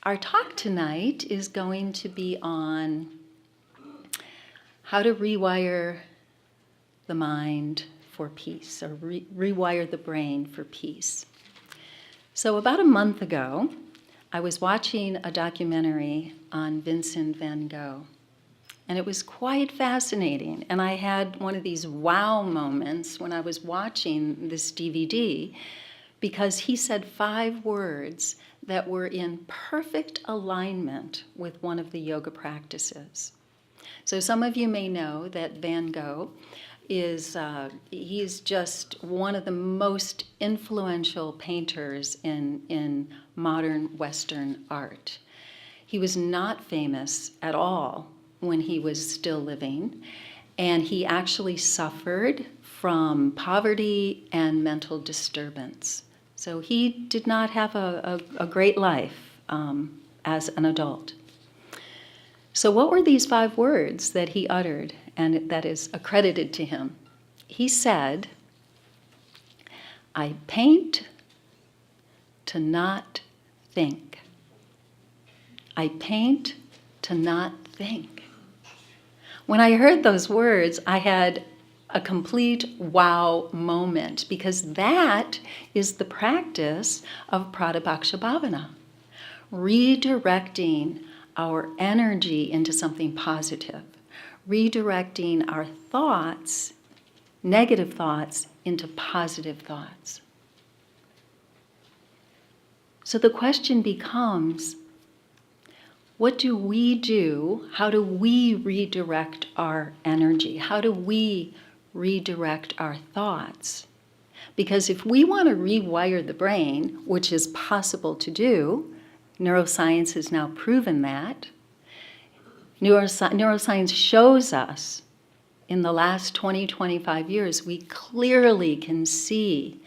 Our talk tonight is going to be on how to rewire the mind for peace, or rewire the brain for peace. So about a month ago, I was watching a documentary on Vincent van Gogh, and it was quite fascinating. And I had one of these wow moments when I was watching this DVD, because he said 5 words that were in perfect alignment with one of the yoga practices. So some of you may know that Van Gogh he's just one of the most influential painters in modern Western art. He was not famous at all when he was still living, and he actually suffered from poverty and mental disturbance. So he did not have a great life as an adult. So what were these 5 words that he uttered and that is accredited to him? He said, "I paint to not think. I paint to not think." When I heard those words, I had a complete wow moment, because that is the practice of Pratibhaksha Bhavana, redirecting our energy into something positive, redirecting our thoughts, negative thoughts, into positive thoughts. So the question becomes, what do we do? How do we redirect our energy? How do we redirect our thoughts? Because if we want to rewire the brain, which is possible to do, neuroscience has now proven that. Neuroscience shows us in the last 20-25 years, we clearly can see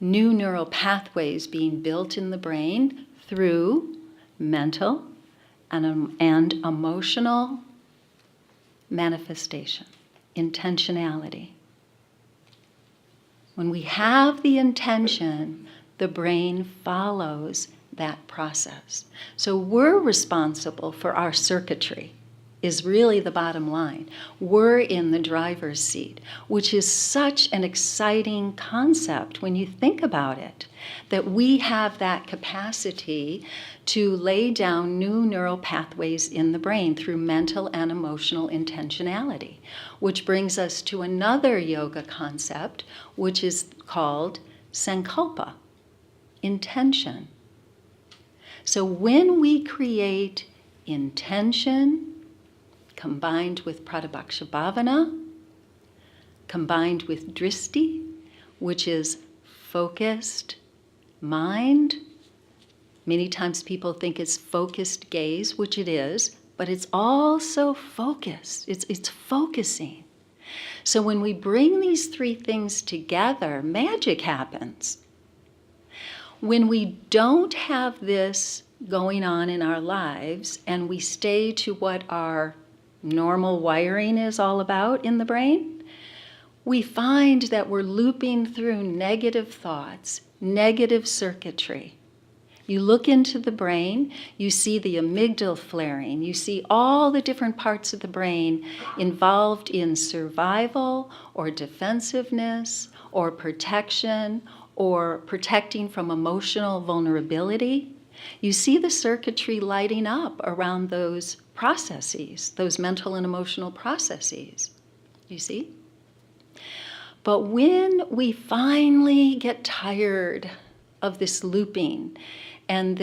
new neural pathways being built in the brain through mental and emotional manifestation, intentionality. When we have the intention, the brain follows that process. So we're responsible for our circuitry, is really the bottom line. We're in the driver's seat, which is such an exciting concept when you think about it, that we have that capacity to lay down new neural pathways in the brain through mental and emotional intentionality, which brings us to another yoga concept, which is called sankalpa, intention. So when we create intention, combined with Pratibhaksha Bhavana, combined with dristi, which is focused mind. Many times people think it's focused gaze, which it is, but it's also focused. It's focusing. So when we bring these 3 things together, magic happens. When we don't have this going on in our lives and we stay to what our normal wiring is all about in the brain, we find that we're looping through negative thoughts, negative circuitry. You look into the brain, you see the amygdala flaring, you see all the different parts of the brain involved in survival or defensiveness or protection or protecting from emotional vulnerability. You see the circuitry lighting up around those processes, those mental and emotional processes, you see? But when we finally get tired of this looping and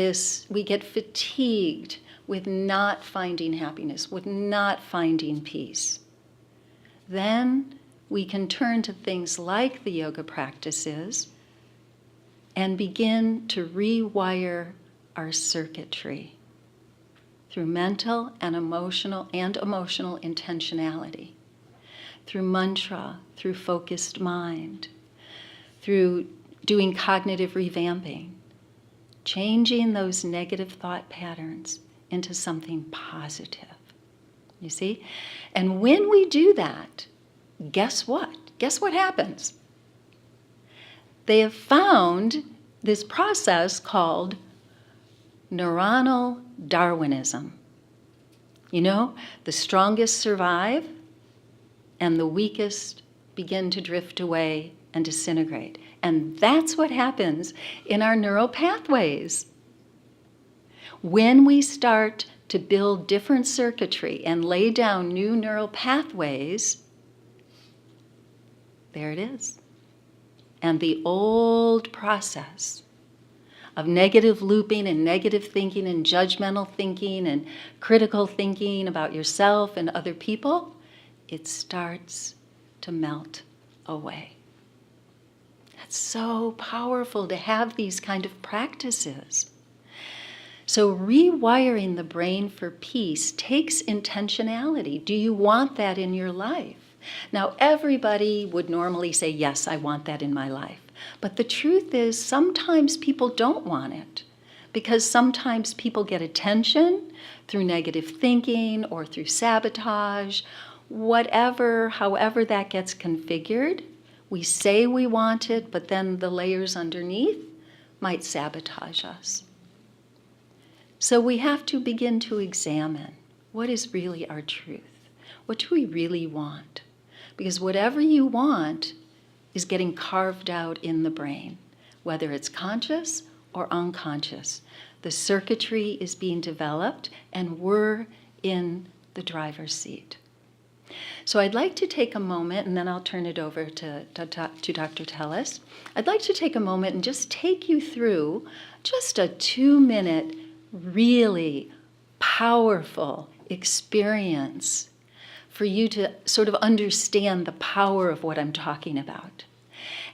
we get fatigued with not finding happiness, with not finding peace, then we can turn to things like the yoga practices and begin to rewire our circuitry through mental and emotional intentionality, through mantra, through focused mind, through doing cognitive revamping, changing those negative thought patterns into something positive. You see? And when we do that, guess what? Guess what happens? They have found this process called neuronal Darwinism. You know, the strongest survive and the weakest begin to drift away and disintegrate. And that's what happens in our neural pathways. When we start to build different circuitry and lay down new neural pathways, there it is. And the old process of negative looping and negative thinking and judgmental thinking and critical thinking about yourself and other people, it starts to melt away. That's so powerful to have these kind of practices. So rewiring the brain for peace takes intentionality. Do you want that in your life? Now, everybody would normally say, yes, I want that in my life. But the truth is, sometimes people don't want it, because sometimes people get attention through negative thinking or through sabotage, whatever, however that gets configured. We say we want it, but then the layers underneath might sabotage us. So we have to begin to examine what is really our truth. What do we really want? Because whatever you want is getting carved out in the brain, whether it's conscious or unconscious. The circuitry is being developed, and we're in the driver's seat. So I'd like to take a moment, and then I'll turn it over to Dr. Telles. I'd like to take a moment and just take you through just a 2-minute, really powerful experience for you to sort of understand the power of what I'm talking about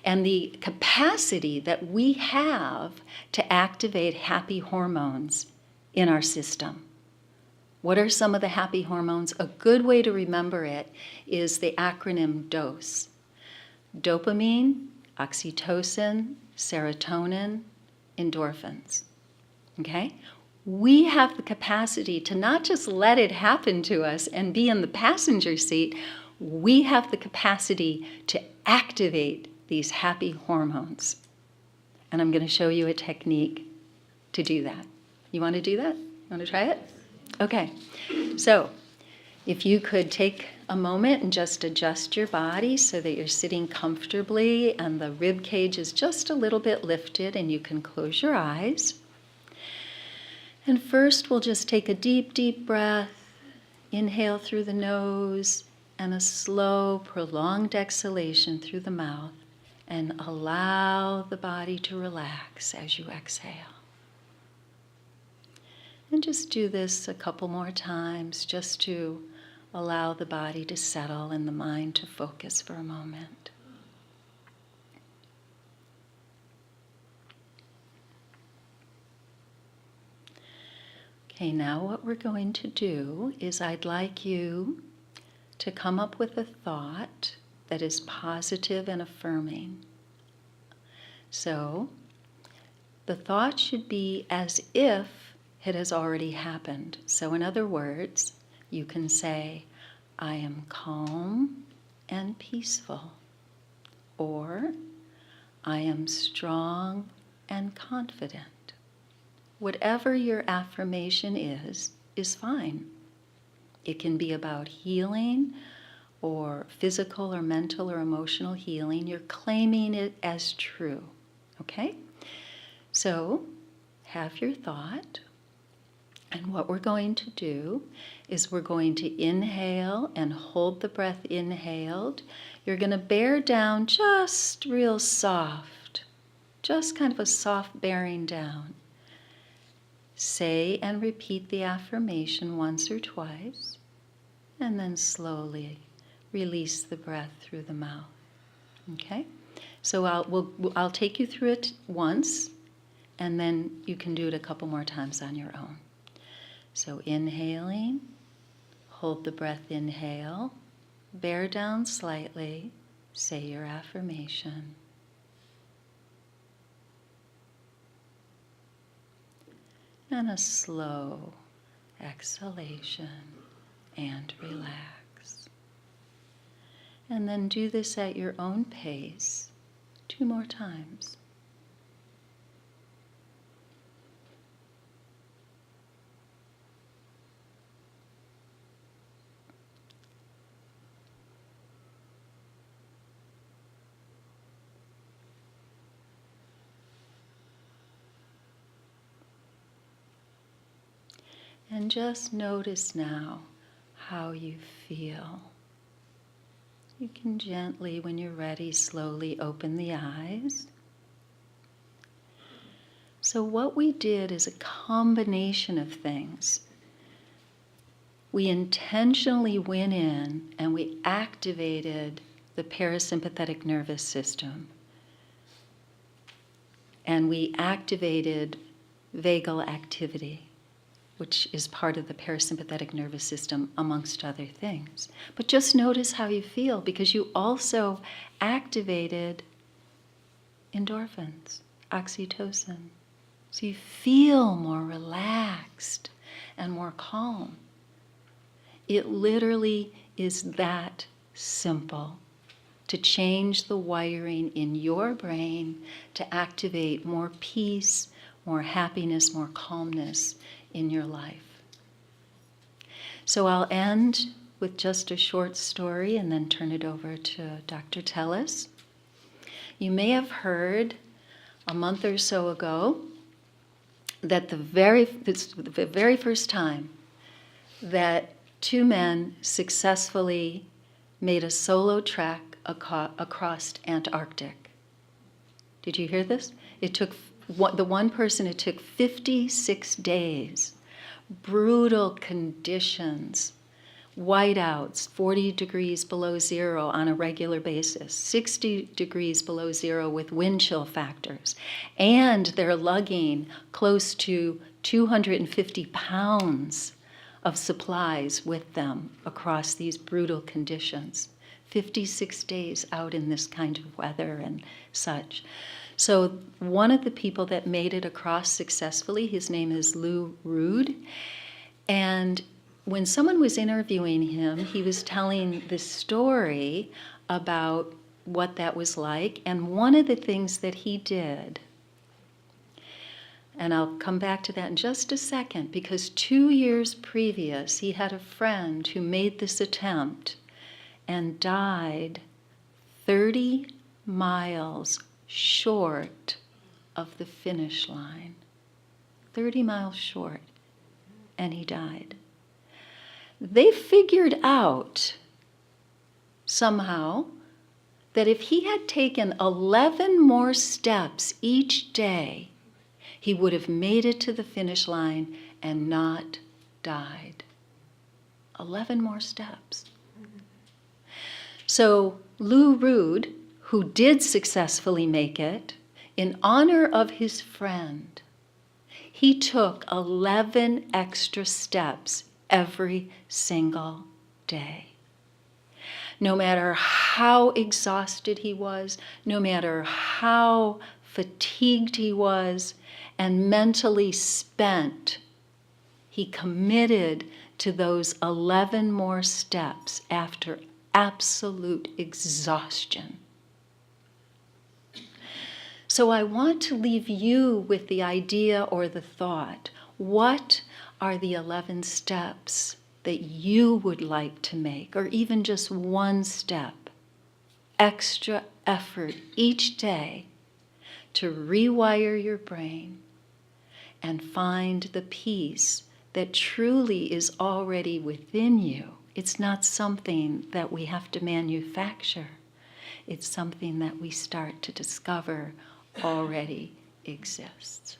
and the capacity that we have to activate happy hormones in our system. What are some of the happy hormones? A good way to remember it is the acronym DOSE. Dopamine, oxytocin, serotonin, endorphins. Okay? We have the capacity to not just let it happen to us and be in the passenger seat. We have the capacity to activate these happy hormones. And I'm going to show you a technique to do that. You want to do that? You want to try it? Okay. So if you could take a moment and just adjust your body so that you're sitting comfortably and the rib cage is just a little bit lifted, and you can close your eyes. And first, we'll just take a deep, deep breath. Inhale through the nose and a slow, prolonged exhalation through the mouth. And allow the body to relax as you exhale. And just do this a couple more times just to allow the body to settle and the mind to focus for a moment. Okay, now what we're going to do is I'd like you to come up with a thought that is positive and affirming. So, the thought should be as if it has already happened. So in other words, you can say, I am calm and peaceful. Or, I am strong and confident. Whatever your affirmation is fine. It can be about healing or physical or mental or emotional healing. You're claiming it as true. Okay? So, have your thought. And what we're going to do is we're going to inhale and hold the breath inhaled. You're going to bear down just real soft, just kind of a soft bearing down. Say and repeat the affirmation once or twice, and then slowly release the breath through the mouth. Okay? So I'll take you through it once, and then you can do it a couple more times on your own. So inhaling, hold the breath, inhale, bear down slightly, say your affirmation. And a slow exhalation and relax. And then do this at your own pace 2 more times. And just notice now how you feel. You can gently, when you're ready, slowly open the eyes. So what we did is a combination of things. We intentionally went in and we activated the parasympathetic nervous system. And we activated vagal activity, which is part of the parasympathetic nervous system, amongst other things. But just notice how you feel, because you also activated endorphins, oxytocin. So you feel more relaxed and more calm. It literally is that simple to change the wiring in your brain to activate more peace, more happiness, more calmness in your life. So I'll end with just a short story and then turn it over to Dr. Telles. You may have heard a month or so ago that the very first time that two men successfully made a solo trek across Antarctic. Did you hear this? It took the one person, it took 56 days, brutal conditions, whiteouts, 40 degrees below zero on a regular basis, 60 degrees below zero with wind chill factors, and they're lugging close to 250 pounds of supplies with them across these brutal conditions. 56 days out in this kind of weather and such. So one of the people that made it across successfully, his name is Lou Rude, and when someone was interviewing him, he was telling this story about what that was like, and one of the things that he did, and I'll come back to that in just a second, because 2 years previous, he had a friend who made this attempt and died 30 miles short of the finish line. 30 miles short, and he died. They figured out somehow that if he had taken 11 more steps each day, he would have made it to the finish line and not died. 11 more steps. So Lou Rude, who did successfully make it, in honor of his friend, he took 11 extra steps every single day. No matter how exhausted he was, no matter how fatigued he was, and mentally spent, he committed to those 11 more steps after absolute exhaustion. So I want to leave you with the idea or the thought, what are the 11 steps that you would like to make, or even just one step, extra effort each day to rewire your brain and find the peace that truly is already within you. It's not something that we have to manufacture. It's something that we start to discover already exists.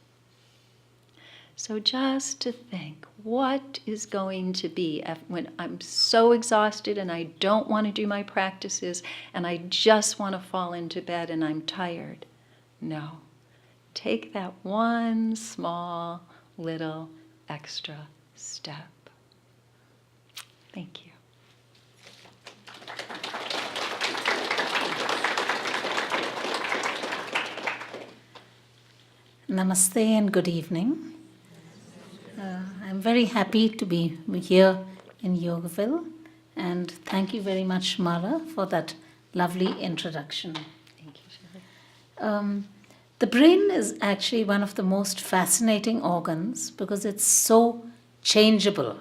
So just to think, what is going to be when I'm so exhausted and I don't want to do my practices and I just want to fall into bed and I'm tired? No. Take that one small little extra step. Thank you. Namaste and good evening. I'm very happy to be here in Yogaville, and thank you very much, Mara, for that lovely introduction. Thank you, Shirley. The brain is actually one of the most fascinating organs because it's so changeable.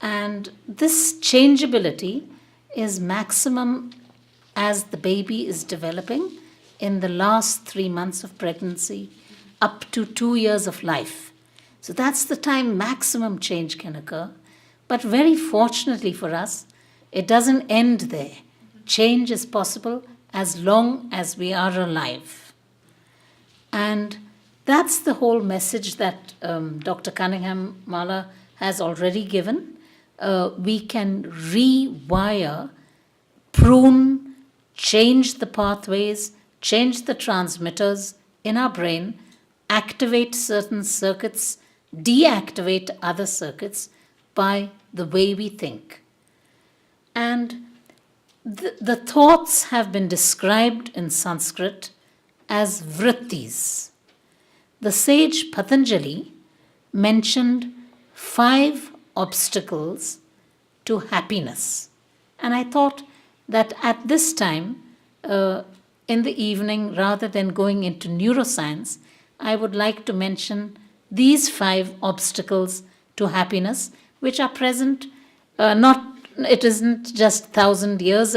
And this changeability is maximum as the baby is developing in the last 3 months of pregnancy up to 2 years of life. So that's the time maximum change can occur. But very fortunately for us, it doesn't end there. Change is possible as long as we are alive. And that's the whole message that Dr. Cunningham Mala has already given. We can rewire, prune, change the pathways, change the transmitters in our brain, activate certain circuits, deactivate other circuits by the way we think. And the thoughts have been described in Sanskrit as vrittis. The sage Patanjali mentioned 5 obstacles to happiness. And I thought that at this time, in the evening, rather than going into neuroscience, I would like to mention these 5 obstacles to happiness, which are present, it isn't just 1,000 years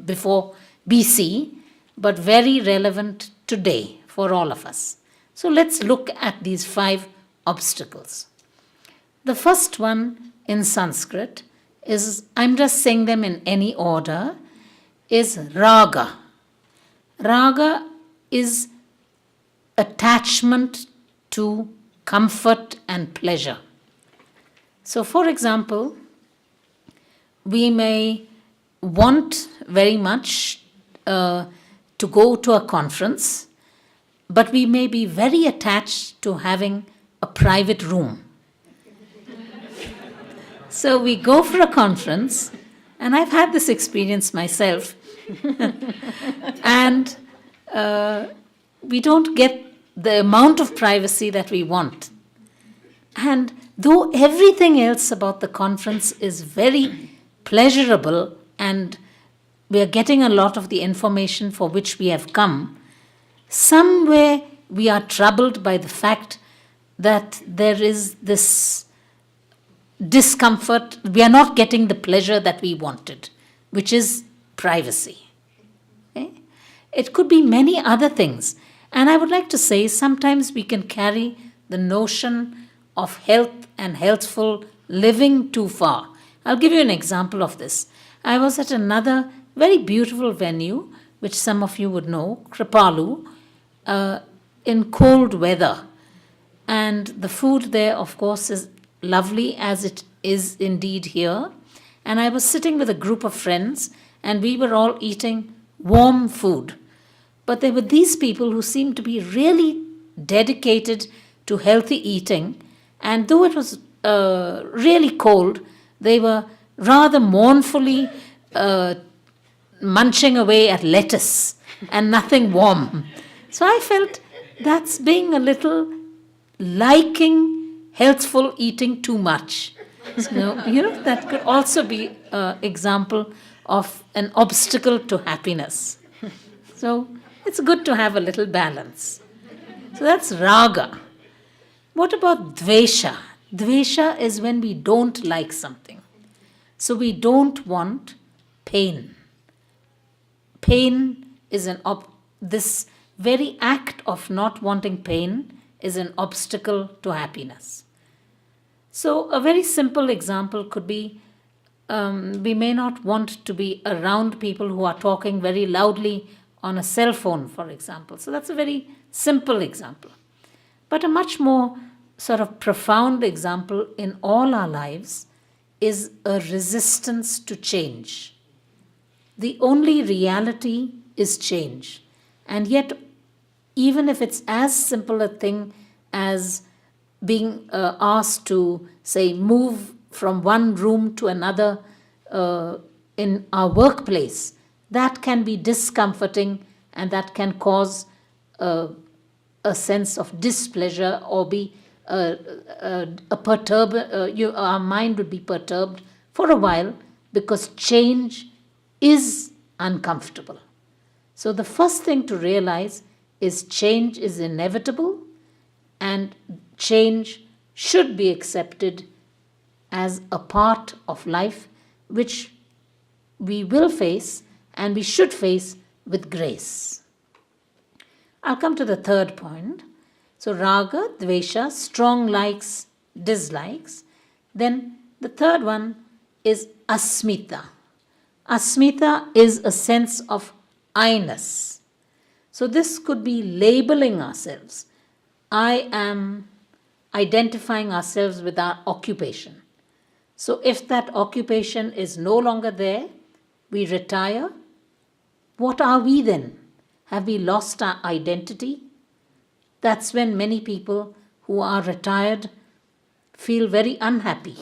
before BC, but very relevant today for all of us. So let's look at these 5 obstacles. The first one in Sanskrit is, I'm just saying them in any order, is raga. Raga is attachment to comfort and pleasure. So, for example, we may want very much to go to a conference, but we may be very attached to having a private room. So we go for a conference, and I've had this experience myself, and we don't get the amount of privacy that we want. And though everything else about the conference is very pleasurable and we are getting a lot of the information for which we have come, somewhere we are troubled by the fact that there is this discomfort. We are not getting the pleasure that we wanted, which is privacy. Okay? It could be many other things. And I would like to say sometimes we can carry the notion of health and healthful living too far. I'll give you an example of this. I was at another very beautiful venue, which some of you would know, Kripalu, in cold weather. And the food there, of course, is lovely as it is indeed here. And I was sitting with a group of friends, and we were all eating warm food. But there were these people who seemed to be really dedicated to healthy eating. And though it was really cold, they were rather mournfully munching away at lettuce and nothing warm. So I felt that's being a little liking healthful eating too much. So, that could also be an example of an obstacle to happiness. So it's good to have a little balance. So that's raga. What about dvesha? Dvesha is when we don't like something. So we don't want pain. Pain is this very act of not wanting pain is an obstacle to happiness. So a very simple example could be we may not want to be around people who are talking very loudly on a cell phone, for example. So that's a very simple example. But a much more sort of profound example in all our lives is a resistance to change. The only reality is change. And yet, even if it's as simple a thing as being asked to, say, move from one room to another in our workplace, that can be discomforting and that can cause a sense of displeasure or be our mind would be perturbed for a while because change is uncomfortable. So the first thing to realize is change is inevitable and change should be accepted as a part of life which we will face and we should face with grace. I'll come to the third point. So raga, dvesha, strong likes, dislikes. Then the third one is asmita. Asmita is a sense of I-ness. So this could be labeling ourselves. I am identifying ourselves with our occupation. So if that occupation is no longer there, we retire. What are we then? Have we lost our identity? That's when many people who are retired feel very unhappy.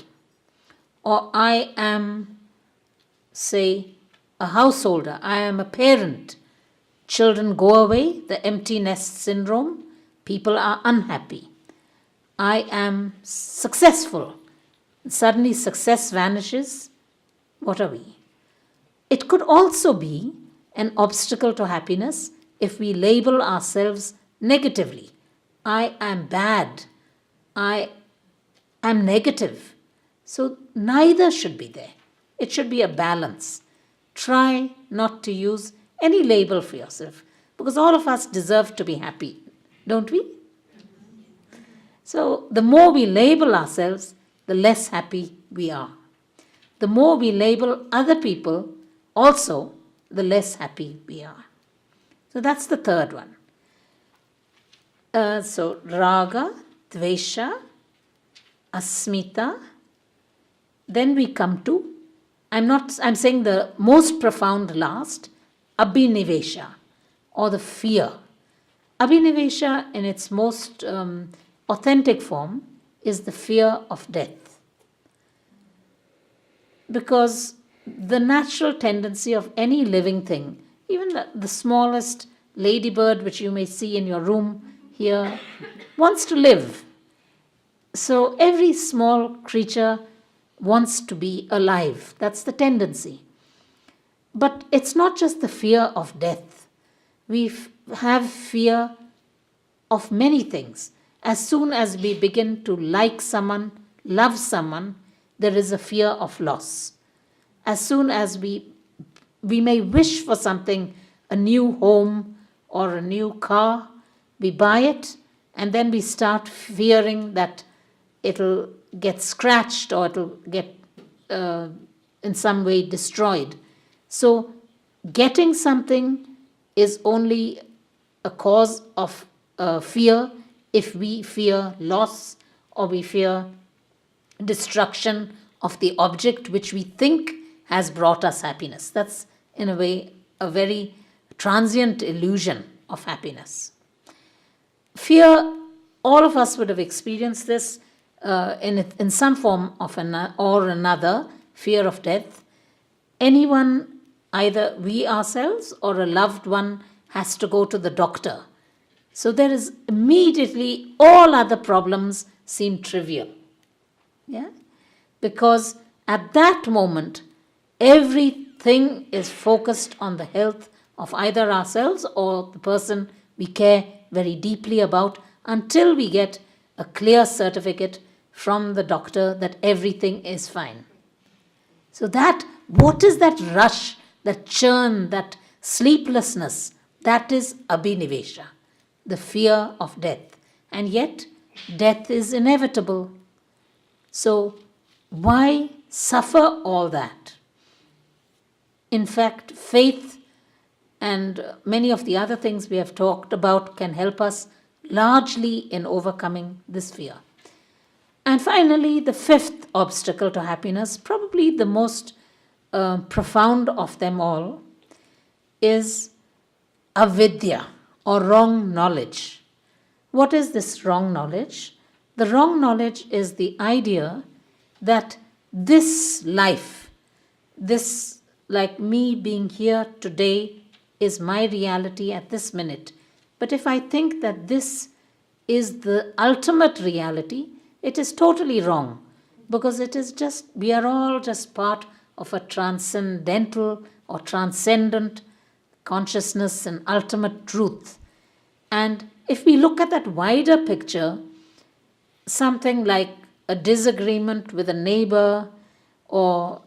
Or I am, say, a householder. I am a parent. Children go away, the empty nest syndrome. People are unhappy. I am successful. Suddenly success vanishes. What are we? It could also be an obstacle to happiness if we label ourselves negatively. I am bad. I am negative. So neither should be there. It should be a balance. Try not to use any label for yourself, because all of us deserve to be happy, don't we? So the more we label ourselves, the less happy we are. The more we label other people, also, the less happy we are. So that's the third one. So raga, dvesha, asmita. Then we come to, I'm saying the most profound last, abhinivesha, or the fear. Abhinivesha in its most authentic form is the fear of death. Because the natural tendency of any living thing, even the smallest ladybird which you may see in your room here, wants to live. So every small creature wants to be alive. That's the tendency. But it's not just the fear of death. We have fear of many things. As soon as we begin to like someone, love someone, there is a fear of loss. As soon as we may wish for something, a new home or a new car, we buy it, and then we start fearing that it'll get scratched or it'll get in some way destroyed. So getting something is only a cause of fear if we fear loss or we fear destruction of the object which we think has brought us happiness. That's, in a way, a very transient illusion of happiness. Fear, all of us would have experienced this in some form of or another, fear of death. Anyone, either we ourselves or a loved one, has to go to the doctor. So there is immediately all other problems seem trivial. Yeah? Because at that moment, everything is focused on the health of either ourselves or the person we care very deeply about, until we get a clear certificate from the doctor that everything is fine. So what is that rush, that churn, that sleeplessness? That is abhinivesha, the fear of death. And yet, death is inevitable. So why suffer all that? In fact, faith and many of the other things we have talked about can help us largely in overcoming this fear. And finally, the fifth obstacle to happiness, probably the most profound of them all, is avidya, or wrong knowledge. What is this wrong knowledge? The wrong knowledge is the idea that this life, this, like me being here today, is my reality at this minute. But if I think that this is the ultimate reality, it is totally wrong, because it is just, we are all just part of a transcendental or transcendent consciousness and ultimate truth. And if we look at that wider picture, something like a disagreement with a neighbor or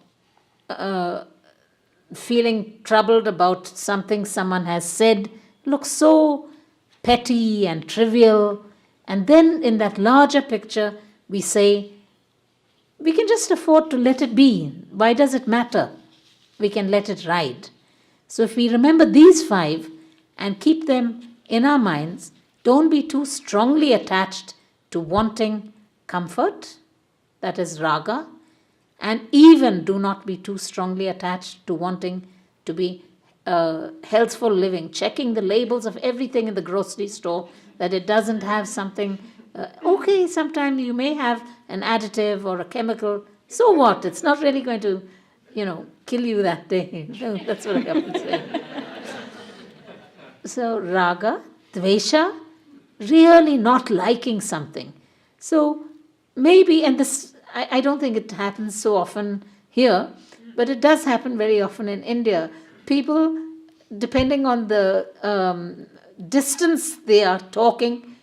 feeling troubled about something someone has said looks so petty and trivial And then in that larger picture, we say, we can just afford to let it be. Why does it matter? We can let it ride. So if we remember these 5 and keep them in our minds, don't be too strongly attached to wanting comfort, that is raga, and even do not be too strongly attached to wanting to be healthful living, checking the labels of everything in the grocery store, that it doesn't have something. Okay, sometimes you may have an additive or a chemical. So what? It's not really going to, kill you that day. No, that's what I have to say. So raga, dvesha, really not liking something. So maybe, and this, I don't think it happens so often here, but it does happen very often in India. People, depending on the distance they are talking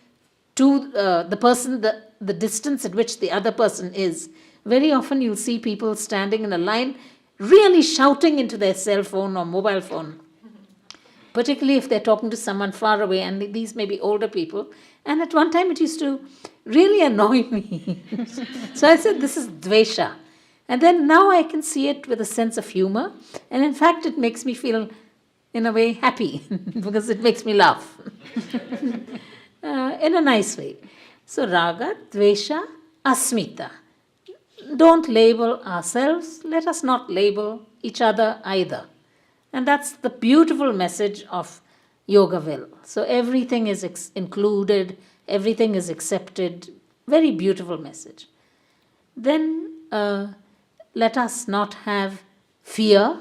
to the person, the distance at which the other person is, very often you'll see people standing in a line really shouting into their cell phone or mobile phone, particularly if they're talking to someone far away, and these may be older people. And at one time it used to really annoy me. So I said, this is dvesha. And then now I can see it with a sense of humor. And in fact, it makes me feel, in a way, happy because it makes me laugh in a nice way. So raga, dvesha, asmita. Don't label ourselves. Let us not label each other either. And that's the beautiful message of Yogaville. So everything is included, everything is accepted. Very beautiful message. Then let us not have fear,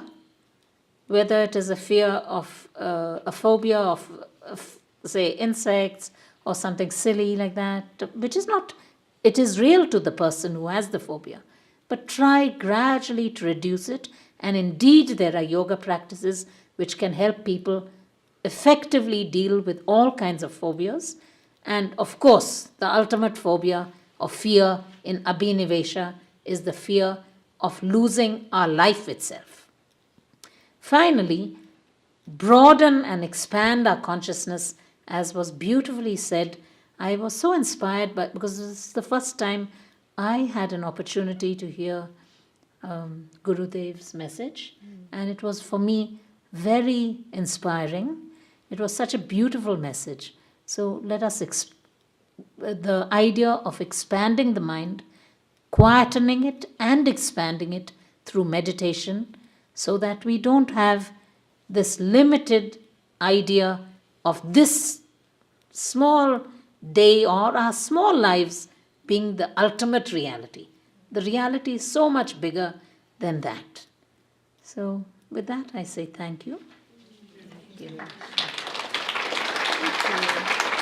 whether it is a fear of a phobia of, say, insects or something silly like that, which is not, it is real to the person who has the phobia. But try gradually to reduce it. And indeed, there are yoga practices which can help people effectively deal with all kinds of phobias. And of course, the ultimate phobia of fear in abhinivesha is the fear of losing our life itself. Finally, broaden and expand our consciousness, as was beautifully said. I was so inspired because this is the first time I had an opportunity to hear Gurudev's message, and it was for me very inspiring. It was such a beautiful message. So let us, the idea of expanding the mind, quietening it and expanding it through meditation, so that we don't have this limited idea of this small day or our small lives being the ultimate reality. The reality is so much bigger than that. So with that, I say thank you. Thank you. Thank you.